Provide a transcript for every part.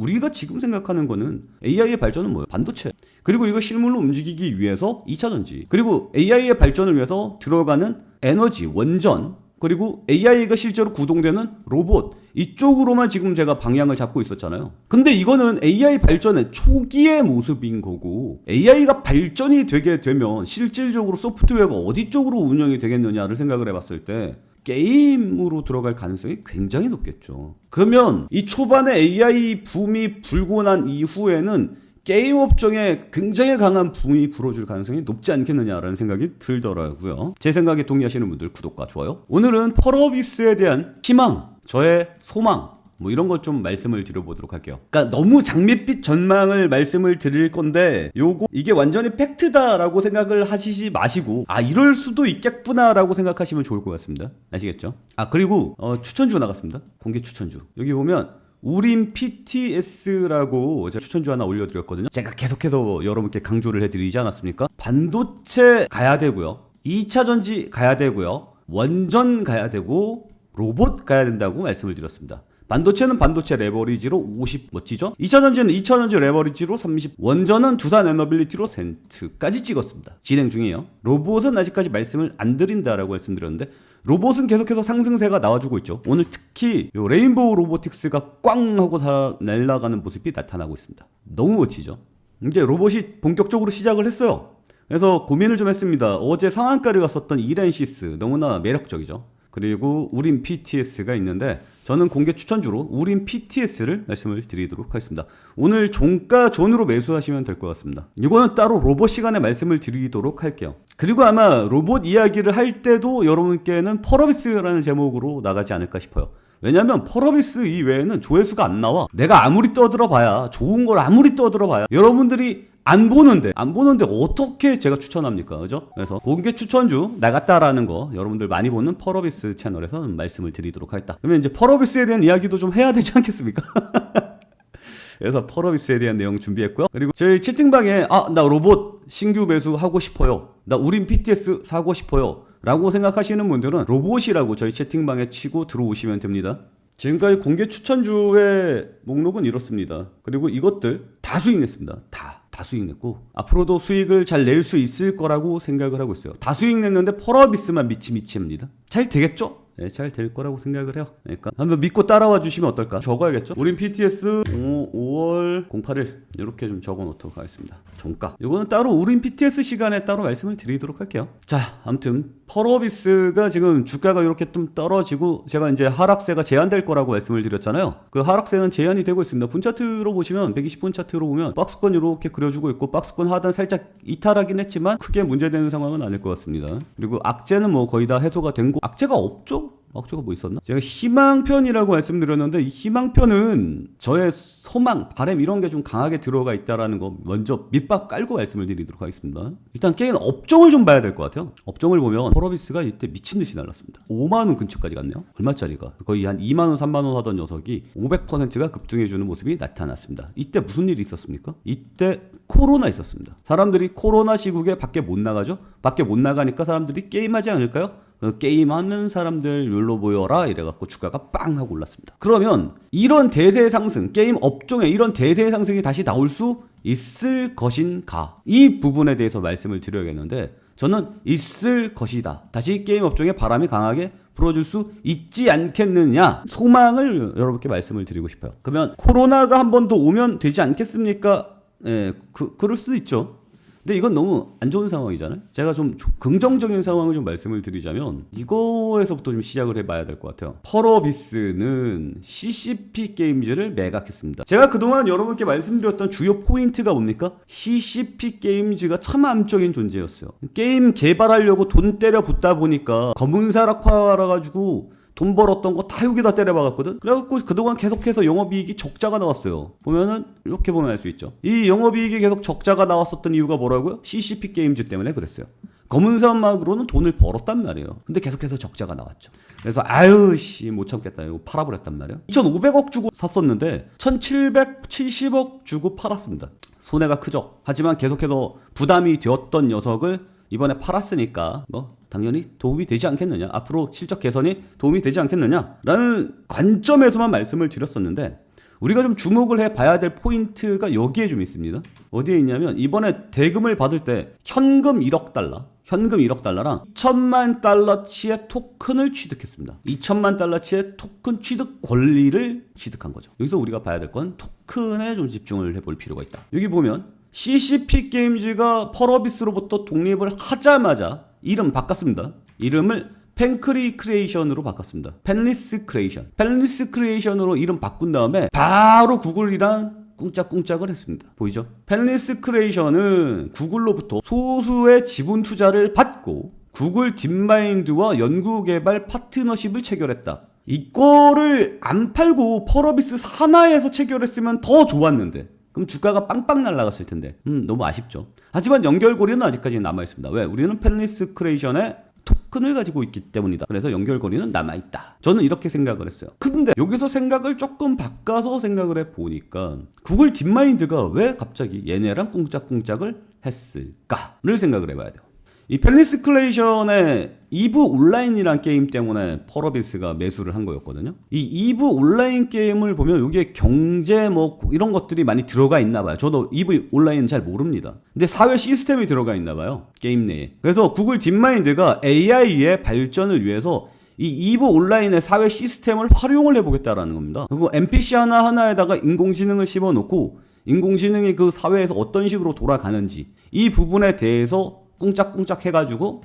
우리가 지금 생각하는 거는 AI의 발전은 뭐예요? 반도체. 그리고 이거 실물로 움직이기 위해서 2차전지. 그리고 AI의 발전을 위해서 들어가는 에너지, 원전. 그리고 AI가 실제로 구동되는 로봇. 이쪽으로만 지금 제가 방향을 잡고 있었잖아요. 근데 이거는 AI 발전의 초기의 모습인 거고, AI가 발전이 되게 되면 실질적으로 소프트웨어가 어디 쪽으로 운영이 되겠느냐를 생각을 해봤을 때 게임으로 들어갈 가능성이 굉장히 높겠죠. 그러면 이 초반에 AI 붐이 불고 난 이후에는 게임 업종에 굉장히 강한 붐이 불어줄 가능성이 높지 않겠느냐라는 생각이 들더라고요. 제 생각에 동의하시는 분들 구독과 좋아요. 오늘은 펄어비스에 대한 희망, 저의 소망, 뭐 이런 것 좀 말씀을 드려보도록 할게요. 그러니까 너무 장밋빛 전망을 말씀을 드릴 건데 이게 완전히 팩트다라고 생각을 하시지 마시고 이럴 수도 있겠구나라고 생각하시면 좋을 것 같습니다. 아시겠죠? 그리고 추천주가 나갔습니다. 공개 추천주. 여기 보면 우림 PTS라고 제가 추천주 하나 올려드렸거든요. 제가 계속해서 여러분께 강조를 해드리지 않았습니까? 반도체 가야 되고요, 2차전지 가야 되고요, 원전 가야 되고 로봇 가야 된다고 말씀을 드렸습니다. 반도체는 반도체 레버리지로 50 멋지죠? 2차전지는 2차전지 레버리지로 30, 원전은 두산 에너빌리티로 센트까지 찍었습니다. 진행 중이에요. 로봇은 아직까지 말씀을 안 드린다라고 말씀드렸는데, 로봇은 계속해서 상승세가 나와주고 있죠. 오늘 특히 요 레인보우 로보틱스가 꽝 하고 날아가는 모습이 나타나고 있습니다. 너무 멋지죠? 이제 로봇이 본격적으로 시작을 했어요. 그래서 고민을 좀 했습니다. 어제 상한가를 갔었던 이렌시스 너무나 매력적이죠. 그리고 우림 PTS가 있는데, 저는 공개 추천주로 우림 PTS를 말씀을 드리도록 하겠습니다. 오늘 종가 존으로 매수하시면 될 것 같습니다. 이거는 따로 로봇 시간에 말씀을 드리도록 할게요. 그리고 아마 로봇 이야기를 할 때도 여러분께는 펄어비스라는 제목으로 나가지 않을까 싶어요. 왜냐면 펄어비스 이외에는 조회수가 안 나와. 내가 아무리 떠들어봐야, 좋은 걸 아무리 떠들어봐야 여러분들이 안 보는데 어떻게 제가 추천합니까? 그죠? 그래서 공개 추천주 나갔다라는 거 여러분들 많이 보는 펄어비스 채널에서 말씀을 드리도록 하겠다. 그러면 이제 펄어비스에 대한 이야기도 좀 해야 되지 않겠습니까? 그래서 펄어비스에 대한 내용 준비했고요. 그리고 저희 채팅방에 나 로봇 신규 매수 하고 싶어요, 나 우림 PTS 사고 싶어요 라고 생각하시는 분들은 로봇이라고 저희 채팅방에 치고 들어오시면 됩니다. 지금까지 공개 추천주의 목록은 이렇습니다. 그리고 이것들 다 수익냈습니다. 다 수익 냈고 앞으로도 수익을 잘 낼 수 있을 거라고 생각을 하고 있어요. 다 수익 냈는데 펄어비스만 미치합니다. 잘 되겠죠? 네, 잘 될 거라고 생각을 해요. 그러니까 한번 믿고 따라와 주시면 어떨까? 적어야겠죠? 우린 PTS 5월 08일 이렇게 좀 적어 놓도록 하겠습니다. 종가. 이거는 따로 우린 PTS 시간에 따로 말씀을 드리도록 할게요. 자, 아무튼 펄어비스가 지금 주가가 이렇게 좀 떨어지고, 제가 이제 하락세가 제한될 거라고 말씀을 드렸잖아요. 그 하락세는 제한이 되고 있습니다. 분 차트로 보시면 120분 차트로 보면 박스권 이렇게 그려주고 있고, 박스권 하단 살짝 이탈하긴 했지만 크게 문제되는 상황은 아닐 것 같습니다. 그리고 악재는 뭐 거의 다 해소가 된 거. 악재가 없죠? 악재가 뭐 있었나? 제가 희망편이라고 말씀드렸는데, 이 희망편은 저의 소망, 바람 이런 게 좀 강하게 들어가 있다라는 거 먼저 밑밥 깔고 말씀을 드리도록 하겠습니다. 일단 게임 업종을 좀 봐야 될 것 같아요. 업종을 보면 펄어비스가 이때 미친듯이 날랐습니다. 5만원 근처까지 갔네요. 얼마짜리가? 거의 한 2만원 3만원 하던 녀석이 500%가 급등해주는 모습이 나타났습니다. 이때 무슨 일이 있었습니까? 이때 코로나 있었습니다. 사람들이 코로나 시국에 밖에 못 나가죠? 밖에 못 나가니까 사람들이 게임하지 않을까요? 게임하는 사람들 욜로 모여라 이래갖고 주가가 빵 하고 올랐습니다. 그러면 이런 대세 상승, 게임 업종에 이런 대세 상승이 다시 나올 수 있을 것인가? 이 부분에 대해서 말씀을 드려야겠는데, 저는 있을 것이다. 다시 게임 업종에 바람이 강하게 불어줄 수 있지 않겠느냐, 소망을 여러분께 말씀을 드리고 싶어요. 그러면 코로나가 한 번 더 오면 되지 않겠습니까? 예, 그럴 수도 있죠. 근데 이건 너무 안 좋은 상황이잖아요. 제가 좀 긍정적인 상황을 좀 말씀을 드리자면, 이거에서부터 좀 시작을 해봐야 될 것 같아요. 펄어비스는 CCP 게임즈를 매각했습니다. 제가 그동안 여러분께 말씀드렸던 주요 포인트가 뭡니까? CCP 게임즈가 참 암적인 존재였어요. 게임 개발하려고 돈 때려 붓다 보니까 검은사락 팔아가지고 돈 벌었던 거 다 여기다 때려박았거든. 그래갖고 그동안 계속해서 영업이익이 적자가 나왔어요. 보면은 이렇게 보면 알 수 있죠. 이 영업이익이 계속 적자가 나왔었던 이유가 뭐라고요? CCP 게임즈 때문에 그랬어요. 검은 사막으로는 돈을 벌었단 말이에요. 근데 계속해서 적자가 나왔죠. 그래서 못 참겠다, 이거 팔아버렸단 말이에요. 2,500억 주고 샀었는데 1,770억 주고 팔았습니다. 손해가 크죠. 하지만 계속해서 부담이 되었던 녀석을 이번에 팔았으니까 뭐 당연히 도움이 되지 않겠느냐, 앞으로 실적 개선이 도움이 되지 않겠느냐 라는 관점에서만 말씀을 드렸었는데, 우리가 좀 주목을 해봐야 될 포인트가 여기에 좀 있습니다. 어디에 있냐면 이번에 대금을 받을 때 현금 1억 달러 현금 1억 달러랑 2천만 달러치의 토큰을 취득했습니다. 2천만 달러치의 토큰 취득 권리를 취득한 거죠. 여기서 우리가 봐야 될 건 토큰에 좀 집중을 해볼 필요가 있다. 여기 보면 CCP 게임즈가 펄어비스로부터 독립을 하자마자 이름 바꿨습니다. 이름을 펜크리 크리에이션으로 바꿨습니다. 펜리스 크리에이션. 펜리스 크리에이션으로 이름 바꾼 다음에 바로 구글이랑 꿍짝꿍짝을 했습니다. 보이죠? 펜리스 크리에이션은 구글로부터 소수의 지분 투자를 받고 구글 딥마인드와 연구개발 파트너십을 체결했다. 이거를 안 팔고 펄어비스 산하에서 체결했으면 더 좋았는데 그럼 주가가 빵빵 날아갔을 텐데 너무 아쉽죠. 하지만 연결고리는 아직까지 남아있습니다. 왜? 우리는 펜리스 크리에이션의 토큰을 가지고 있기 때문이다. 그래서 연결고리는 남아있다. 저는 이렇게 생각을 했어요. 근데 여기서 생각을 조금 바꿔서 생각을 해보니까 구글 딥마인드가 왜 갑자기 얘네랑 꿍짝꿍짝을 했을까를 생각을 해봐야 돼요. 이 펜리스 크리에이션의 이브 온라인이란 게임 때문에 펄어비스가 매수를 한 거였거든요. 이 이브 온라인 게임을 보면 여기에 경제 뭐 이런 것들이 많이 들어가 있나 봐요. 저도 이브 온라인 잘 모릅니다. 근데 사회 시스템이 들어가 있나 봐요. 게임 내에. 그래서 구글 딥마인드가 AI의 발전을 위해서 이 이브 온라인의 사회 시스템을 활용을 해보겠다라는 겁니다. 그리고 NPC 하나하나에다가 인공지능을 씹어놓고 인공지능이 그 사회에서 어떤 식으로 돌아가는지 이 부분에 대해서 꿍짝꿍짝 해가지고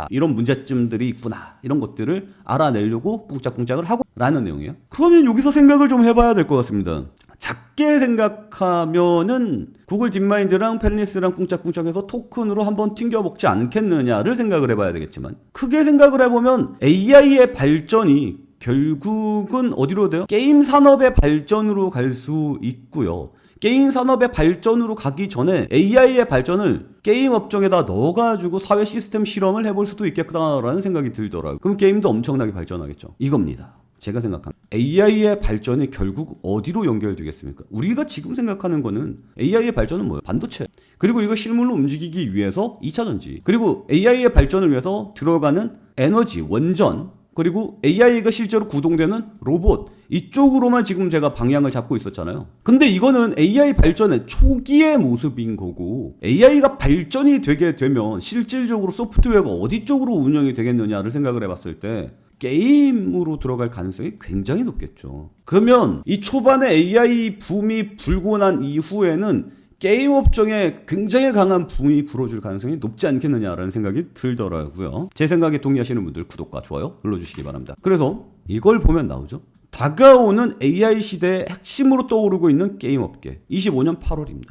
이런 문제점들이 있구나 이런 것들을 알아내려고 꿍짝꿍짝을 하고 라는 내용이에요. 그러면 여기서 생각을 좀 해봐야 될 것 같습니다. 작게 생각하면은 구글 딥마인드랑 펜리스랑 꿍짝꿍짝해서 토큰으로 한번 튕겨먹지 않겠느냐를 생각을 해봐야 되겠지만 크게 생각을 해보면 AI의 발전이 결국은 어디로 돼요? 게임 산업의 발전으로 갈 수 있고요. 게임 산업의 발전으로 가기 전에 AI의 발전을 게임 업종에다 넣어가지고 사회 시스템 실험을 해볼 수도 있겠다라는 생각이 들더라고요. 그럼 게임도 엄청나게 발전하겠죠. 이겁니다. 제가 생각한 AI의 발전이 결국 어디로 연결되겠습니까? 우리가 지금 생각하는 거는 AI의 발전은 뭐예요? 반도체. 그리고 이거 실물로 움직이기 위해서 2차전지. 그리고 AI의 발전을 위해서 들어가는 에너지, 원전. 그리고 AI가 실제로 구동되는 로봇 이쪽으로만 지금 제가 방향을 잡고 있었잖아요. 근데 이거는 AI 발전의 초기의 모습인 거고 AI가 발전이 되게 되면 실질적으로 소프트웨어가 어디 쪽으로 운영이 되겠느냐를 생각을 해봤을 때 게임으로 들어갈 가능성이 굉장히 높겠죠. 그러면 이 초반에 AI 붐이 불고 난 이후에는 게임 업종에 굉장히 강한 붐이 불어줄 가능성이 높지 않겠느냐라는 생각이 들더라고요. 제 생각에 동의하시는 분들 구독과 좋아요 눌러주시기 바랍니다. 그래서 이걸 보면 나오죠. 다가오는 AI 시대의 핵심으로 떠오르고 있는 게임 업계 25년 8월입니다.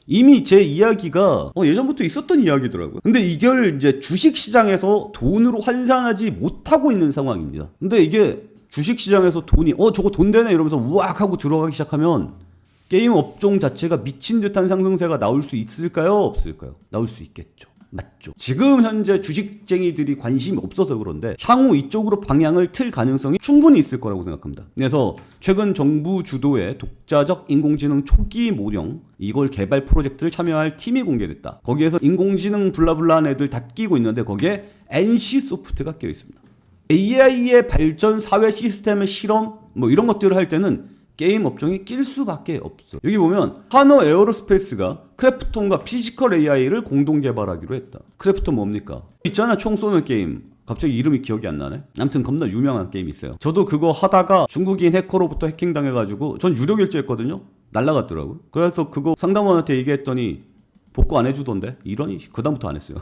이미 제 이야기가 예전부터 있었던 이야기더라고요. 근데 이걸 이제 주식시장에서 돈으로 환산하지 못하고 있는 상황입니다. 근데 이게 주식시장에서 돈이 저거 돈 되네 이러면서 우악 하고 들어가기 시작하면 게임 업종 자체가 미친 듯한 상승세가 나올 수 있을까요? 없을까요? 나올 수 있겠죠. 맞죠. 지금 현재 주식쟁이들이 관심이 없어서 그런데 향후 이쪽으로 방향을 틀 가능성이 충분히 있을 거라고 생각합니다. 그래서 최근 정부 주도의 독자적 인공지능 초기 모형 이걸 개발 프로젝트를 참여할 팀이 공개됐다. 거기에서 인공지능 블라블라한 애들 다 끼고 있는데 거기에 NC소프트가 끼어 있습니다. AI의 발전 사회 시스템의 실험 이런 것들을 할 때는 게임 업종이 낄 수밖에 없어. 여기 보면 하너 에어로스페이스가 크래프톤과 피지컬 AI를 공동 개발하기로 했다. 크래프톤 뭡니까? 있잖아 총 쏘는 게임. 갑자기 이름이 기억이 안 나네. 아무튼 겁나 유명한 게임이 있어요. 저도 그거 하다가 중국인 해커로부터 해킹당해가지고 전 유료 결제했거든요. 날라갔더라고요. 그래서 그거 상담원한테 얘기했더니 복구 안 해주던데. 이러니 그다음부터 안 했어요.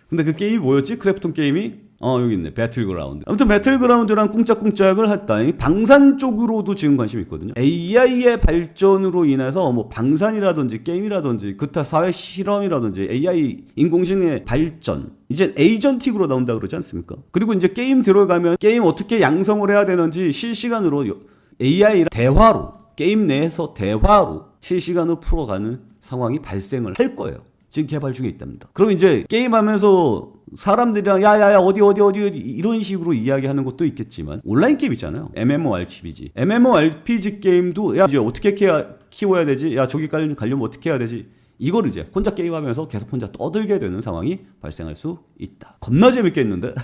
근데 그 게임이 뭐였지? 크래프톤 게임이? 여기 있네. 배틀그라운드. 아무튼 배틀그라운드랑 꿍짝꿍짝을 했다. 방산 쪽으로도 지금 관심이 있거든요. AI의 발전으로 인해서 방산이라든지 게임이라든지 기타 사회 실험이라든지 AI 인공지능의 발전 이제 에이전틱으로 나온다 그러지 않습니까? 그리고 이제 게임 들어가면 게임 어떻게 양성을 해야 되는지 실시간으로 AI랑 대화로 게임 내에서 대화로 실시간으로 풀어가는 상황이 발생을 할 거예요. 지금 개발 중에 있답니다. 그럼 이제 게임하면서 사람들이랑 야야야 어디 이런 식으로 이야기하는 것도 있겠지만 온라인 게임 있잖아요. MMORPG. MMORPG 게임도 야 이제 어떻게 키워야 되지? 야 저기 가려면 어떻게 해야 되지? 이걸 이제 혼자 게임하면서 계속 혼자 떠들게 되는 상황이 발생할 수 있다. 겁나 재밌겠는데?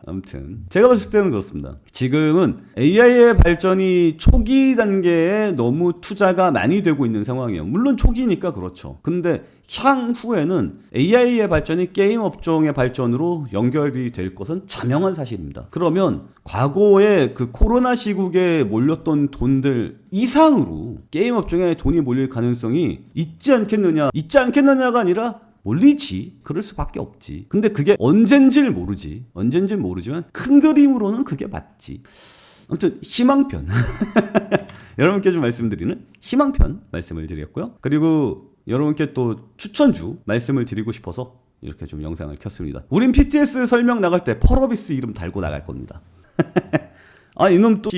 아무튼 제가 봤을 때는 그렇습니다. 지금은 AI의 발전이 초기 단계에 너무 투자가 많이 되고 있는 상황이에요. 물론 초기니까 그렇죠. 근데 향후에는 AI의 발전이 게임 업종의 발전으로 연결이 될 것은 자명한 사실입니다. 그러면 과거에 그 코로나 시국에 몰렸던 돈들 이상으로 게임 업종에 돈이 몰릴 가능성이 있지 않겠느냐가 아니라 몰리지. 그럴 수밖에 없지. 근데 그게 언젠지를 모르지만 큰 그림으로는 그게 맞지. 아무튼 희망편 여러분께 좀 말씀드리는 희망편 말씀을 드렸고요. 그리고 여러분께 또 추천주 말씀을 드리고 싶어서 이렇게 좀 영상을 켰습니다. 우린 PTS 설명 나갈 때 펄어비스 이름 달고 나갈 겁니다. 아, 이놈 또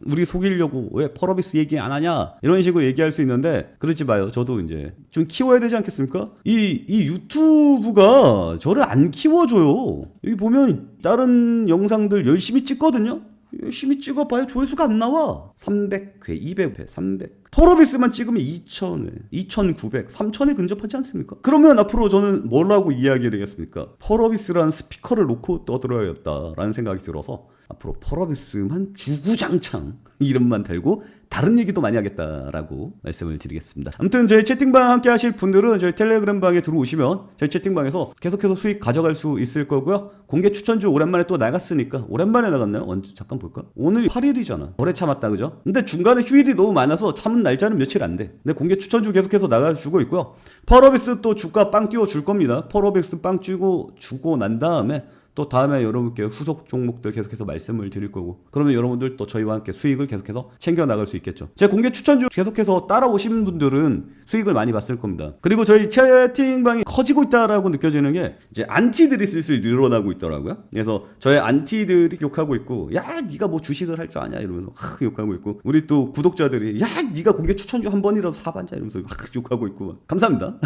우리 속이려고 왜 펄어비스 얘기 안 하냐 이런 식으로 얘기할 수 있는데 그러지 마요. 저도 이제 좀 키워야 되지 않겠습니까? 이 유튜브가 저를 안 키워줘요. 여기 보면 다른 영상들 열심히 찍거든요. 열심히 찍어봐요. 조회수가 안 나와. 300회, 200회, 300. 펄어비스만 찍으면 2,000회, 2,900, 3,000회 근접하지 않습니까? 그러면 앞으로 저는 뭐라고 이야기를 하겠습니까? 펄어비스라는 스피커를 놓고 떠들어야겠다라는 생각이 들어서 앞으로 펄어비스만 주구장창 이름만 달고 다른 얘기도 많이 하겠다라고 말씀을 드리겠습니다. 아무튼 저희 채팅방 함께 하실 분들은 저희 텔레그램 방에 들어오시면 저희 채팅방에서 계속해서 수익 가져갈 수 있을 거고요. 공개 추천주 오랜만에 또 나갔으니까 오랜만에 나갔나요? 언제 잠깐 볼까? 오늘 8일이잖아. 오래 참았다 그죠? 근데 중간에 휴일이 너무 많아서 참은 날짜는 며칠 안 돼. 근데 공개 추천주 계속해서 나가주고 있고요. 펄어비스 또 주가 빵 띄워줄 겁니다. 펄어비스 빵 주고 난 다음에 또 다음에 여러분께 후속 종목들 계속해서 말씀을 드릴 거고 그러면 여러분들 또 저희와 함께 수익을 계속해서 챙겨 나갈 수 있겠죠. 제 공개 추천주 계속해서 따라오시는 분들은 수익을 많이 봤을 겁니다. 그리고 저희 채팅방이 커지고 있다라고 느껴지는 게 이제 안티들이 슬슬 늘어나고 있더라고요. 그래서 저희 안티들이 욕하고 있고 야 네가 뭐 주식을 할 줄 아냐 이러면서 욕하고 있고 우리 또 구독자들이 야 네가 공개 추천주 한 번이라도 사봤자 이러면서 욕하고 있고 감사합니다.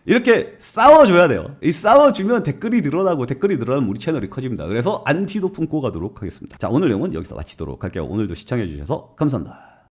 이렇게 싸워줘야 돼요. 이 싸워주면 댓글이 늘어나면 우리 채널이 커집니다. 그래서 안티도 품고 가도록 하겠습니다. 자, 오늘 내용은 여기서 마치도록 할게요. 오늘도 시청해주셔서 감사합니다.